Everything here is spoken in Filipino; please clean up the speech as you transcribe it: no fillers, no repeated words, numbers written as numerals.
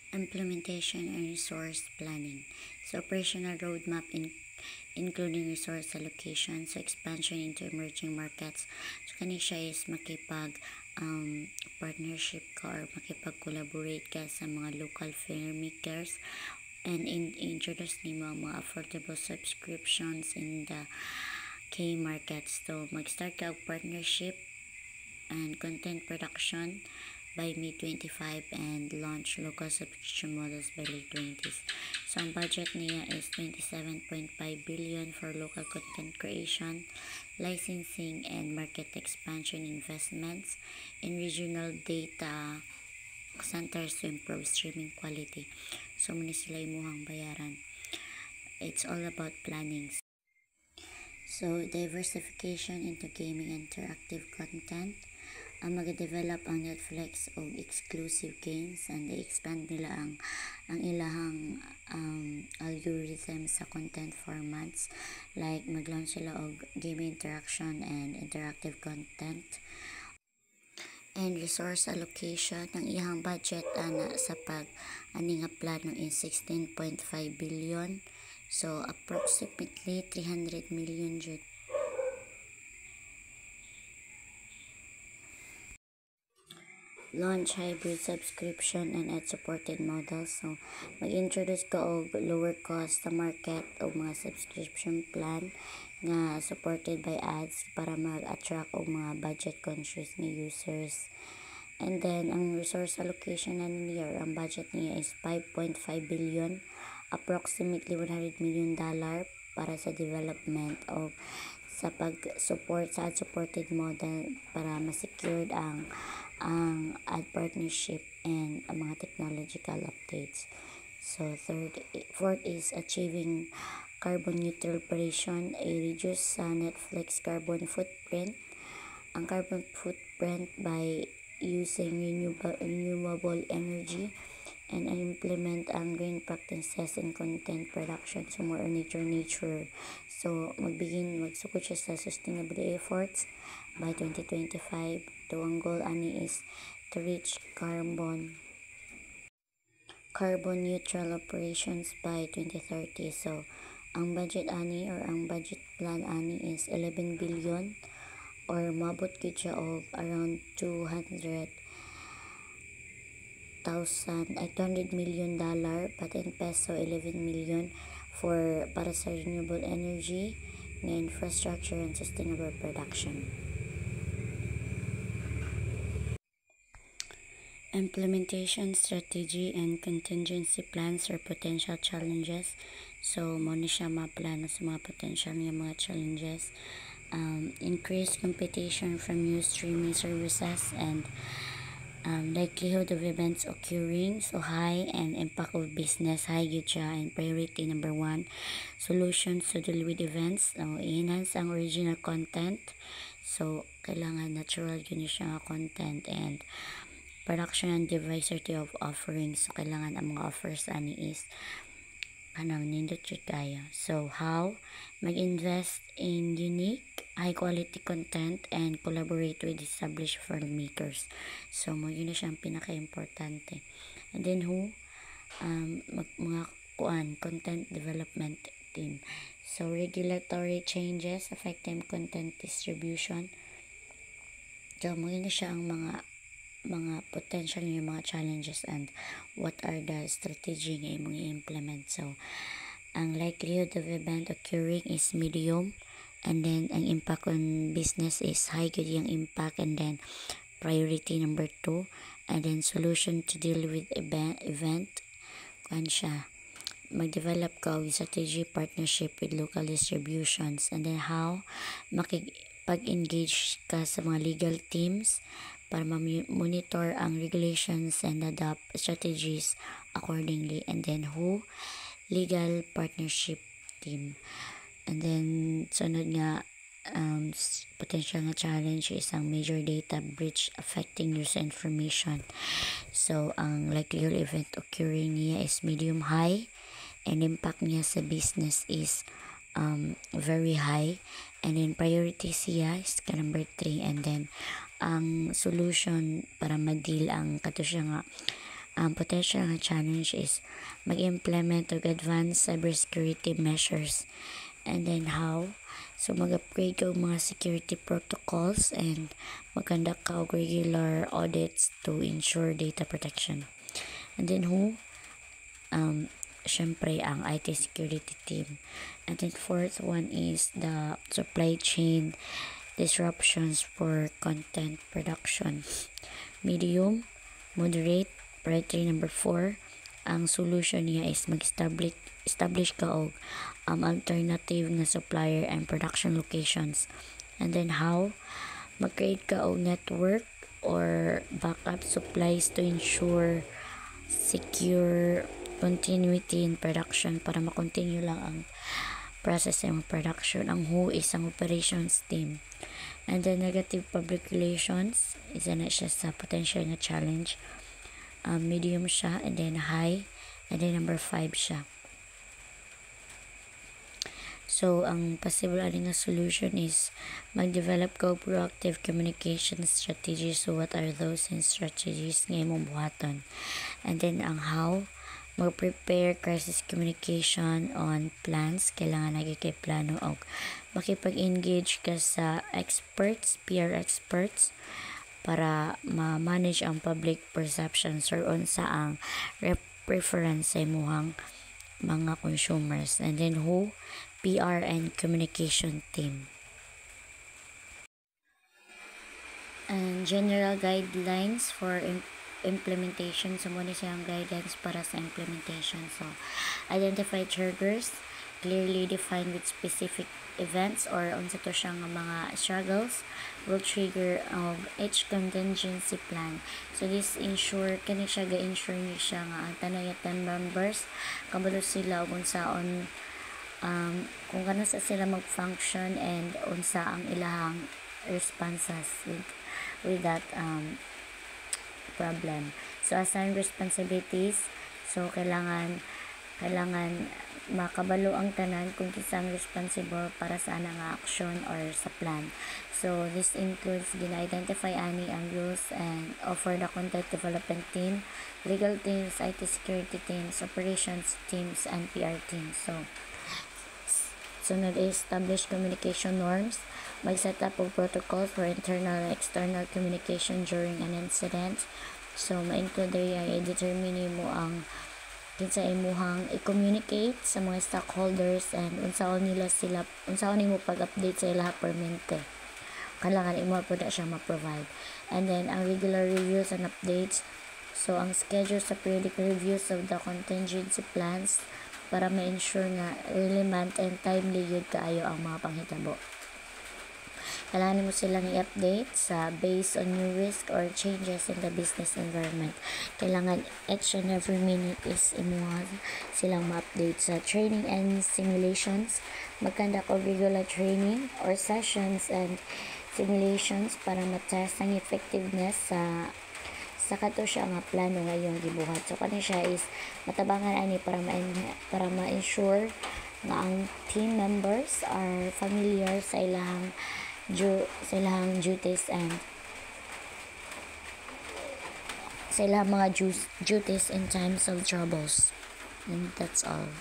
Implementation and resource planning. So operational roadmap including resource allocation, so expansion into emerging markets. So kani siya is partnership ka or makipag-collaborate ka sa mga local filmmakers and introduce nimo ang mga affordable subscriptions in the key markets. So mag-start ka og partnership and content production by mid-25 and launch local subscription models by late 20s. So, ang budget niya is 27.5 billion for local content creation, licensing, and market expansion investments in regional data centers to improve streaming quality. So, muna sila imuhang bayaran. It's all about planning. So, diversification into gaming interactive content. Ang mag-develop ang Netflix og exclusive games and i-expand nila ang ilahang algorithm sa content formats, like mag-launch sila og gaming interaction and interactive content. And resource allocation, ang iyang budget ana sa ani nga plano is 16.5 billion, so approximately 300 million jud. Launch hybrid subscription and ad-supported models. So, mag-introduce ka og lower cost sa market o mga subscription plan nga supported by ads para mag-attract og mga budget-conscious nga users. And then, ang resource allocation na niya, ang budget niya is 5.5 billion, approximately $100 million para sa development of sa pag-support sa ad-supported model para ma-secured ang ad partnership and mga technological updates. So fourth is achieving carbon neutral operation, reduce sa Netflix carbon footprint. Ang carbon footprint by using renewable energy and implement ang green practices in content production, so more on nature. So magsukod siya sa sustainability efforts by 2025. So ang goal ani is to reach carbon neutral operations by 2030. So ang budget ani or ang budget plan ani is 11 billion or mabot gid siya og around 200 million dollar, but in peso 11 million para sa renewable energy nga infrastructure and sustainable production. Implementation strategy and contingency plans for potential challenges. So mo ni siya maplano sa mga potential nga mga challenges. Increased competition from new streaming services and likelihood of events occurring, so high, and impact of business high gyud siya. And priority number 1, solutions to deal with events. So enhance ang original content, so kailangan natural yun siya nga content, and production and diversity of offerings. So kailangan ang mga offers ani is nindot jud kayo. So how? Mag-invest in unique high quality content and collaborate with established filmmakers. So mo yun na siyang pinaka-importante. And then who? Mga content development team. So regulatory changes affecting content distribution. So mo yun na siya ang mga potential yung mga challenges and what are the strategy nga imong i-implement. So ang likelihood of event occurring is medium, and then ang impact on business is high good yung impact, and then priority number 2, and then solution to deal with event kuan siya mag-develop ka og strategy partnership with local distributions. And then how? Makipag-engage ka sa mga legal teams para ma-monitor ang regulations and adopt strategies accordingly. And then who? Legal partnership team. And then sunod nga potential nga challenge is ang major data breach affecting user information. So ang likelihood event occurring niya is medium high, and impact niya sa business is very high. And then priority siya is number 3, and then ang solution para ma-deal ang kato siya nga Ang potential nga challenge is mag-implement og advanced cybersecurity measures. And then how? So mag-upgrade ka og mga security protocols and mag-conduct ka og regular audits to ensure data protection. And then who? Syempre ang IT security team. And then fourth one is the supply chain disruptions for content production. Medium, moderate, priority number 4. Ang solution niya is mag-establish ka og alternative nga supplier and production locations. And then how? Mag-create ka og network or backup supplies to ensure secure continuity in production para ma-continue lang ang process ng production. Ang WHO is ang operations team. And then negative public relations, isa na siya sa potential nga challenge. Medium siya, and then high, and then number 5 siya. So, ang possible aning nga solution is mag-develop ka og proactive communication strategies. So, what are those strategies nga imong buhaton? And then, ang how, mag-prepare crisis communication on plans. Kailangan lagi kay plano og makipag-engage ka sa experts, peer experts, para ma-manage ang public perceptions or unsa ang preference sa imuhang mga consumers. And then who? PR and communication team. And general guidelines for implementation. So, muna siyang guidelines para sa implementation. So, identify triggers, clearly defined with specific events or unsa to siya nga mga struggles will trigger of each contingency plan. So, this ensure, kani siya ga-ensure niya siya nga ang tanayatan members, kabalo sila o unsaon kung kano sa sila mag-function and unsa ang ilahang responses with that problem. So, assign responsibilities. So, kailangan makabalo ang tanan kung kisang responsible para sa nga action or sa plan. So, this includes gina-identify ani ang rules and offer the content development team, legal teams, IT security teams, operations teams, and PR teams. So nag-establish communication norms, mag-set up of protocols for internal and external communication during an incident. So, ma-include ay determine mo ang kinsa imuhang i-communicate sa mga stockholders and unsaon nimo pag-update sa ilang permente. Kailangan imo po na siya ma-provide. And then, ang regular reviews and updates. So, ang schedule sa periodic reviews of the contingency plans para ma-ensure nga relevant and timely yun kaayo ang mga panghitabo. Kailangan mo silang i-update sa based on new risk or changes in the business environment. Kailangan each and every minute is imuha silang ma-update sa training and simulations. Mag-conduct of regular training or sessions and simulations para ma-test ang effectiveness sa kato siya nga plano ngayong gibuhat. So, kani siya is matabangan ani para ma-ensure nga ang team members are familiar sa ilang duties and sa ilang mga duties in times of troubles. And that's all.